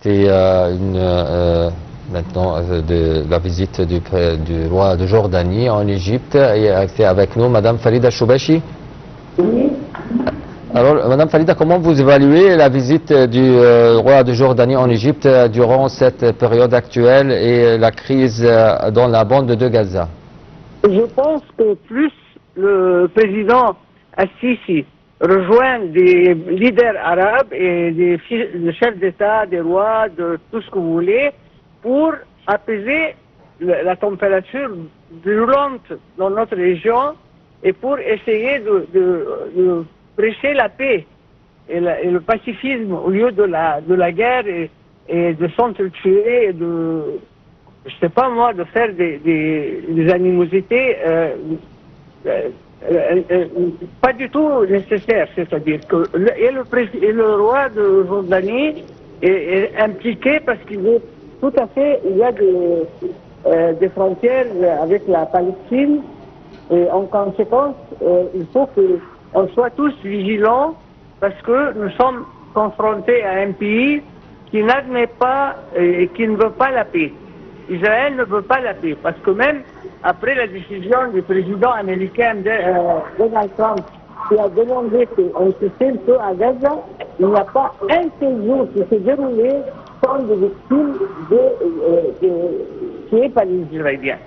C'était maintenant de la visite du roi de Jordanie en Égypte. Et c'est avec nous Madame Farida Choubachi. Oui. Alors, Madame Farida, comment vous évaluez la visite du roi de Jordanie en Égypte durant cette période actuelle et la crise dans la bande de Gaza? Je pense que plus le président Assisi rejoint des leaders arabes et des chefs d'État, des rois, de tout ce que vous voulez, pour apaiser la température brûlante dans notre région et pour essayer de prêcher la paix et le pacifisme au lieu de la guerre et de s'entretuer et de, je sais pas moi, de faire des animosités pas du tout nécessaires. C'est-à-dire que le roi de Jordanie est impliqué parce qu'il veut tout à fait, il y a des frontières avec la Palestine et en conséquence, il faut qu'on soit tous vigilants parce que nous sommes confrontés à un pays qui n'admet pas et qui ne veut pas la paix. Israël ne veut pas la paix, parce que même après la décision du président américain Donald Trump, qui a demandé qu'on se cesse le feu à Gaza, il n'y a pas un seul jour qui s'est déroulé sans des victimes tuées par les Israéliens.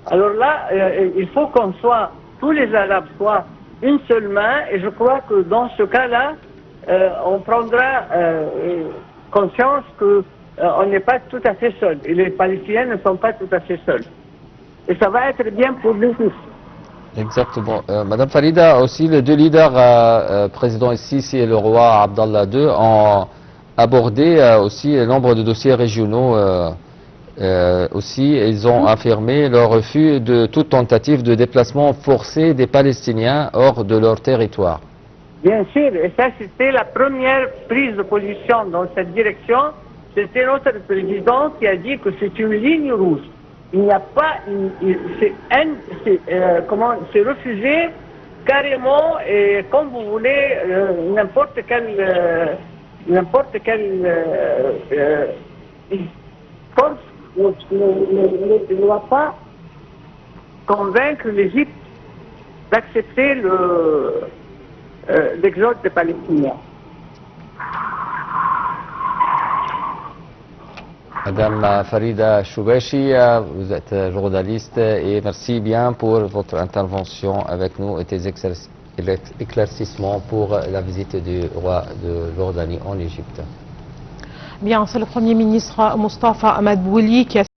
Alors là, il faut qu'on soit, tous les Arabes soient une seule main, et je crois que dans ce cas-là, on prendra conscience que on n'est pas tout à fait seul. Et les Palestiniens ne sont pas tout à fait seuls. Et ça va être bien pour nous tous. Exactement. Madame Farida, aussi les deux leaders, président Sisi et le roi Abdallah II, ont abordé aussi un nombre de dossiers régionaux. Aussi, ils ont affirmé leur refus de toute tentative de déplacement forcé des Palestiniens hors de leur territoire. Bien sûr, et ça c'était la première prise de position dans cette direction. C'était notre président qui a dit que c'est une ligne rouge. Il n'y a pas, c'est refusé carrément et comme vous voulez n'importe quelle force ne doit pas convaincre l'Égypte d'accepter l'exode des Palestiniens. Madame Farida Choubachi, vous êtes journaliste et merci bien pour votre intervention avec nous et tes éclaircissements pour la visite du roi de Jordanie en Égypte. Bien, c'est le Premier ministre Mustafa Ahmed Bouli qui a